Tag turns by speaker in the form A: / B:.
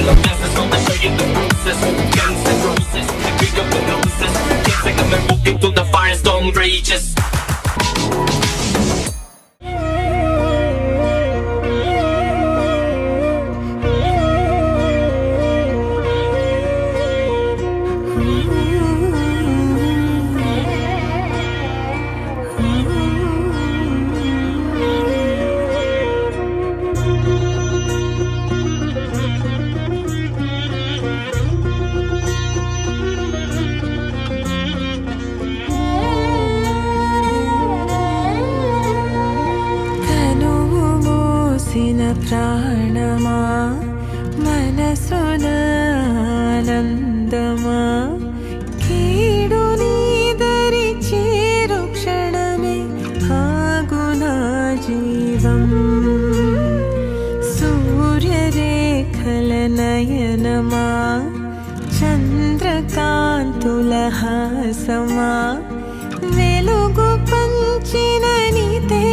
A: All the masses wanna show you the bruises, guns and roses, the big of the noses. Can't take them and walking through the firestorm rages.
B: ప్రాణమా మనసున ఆనందమా కీడు నీదరి చేరు క్షణమే ఆగునా జీవం సూర్యరేఖల నయనమా చంద్రకాంతుల హాసమా వెలుగు పంచిన నీతే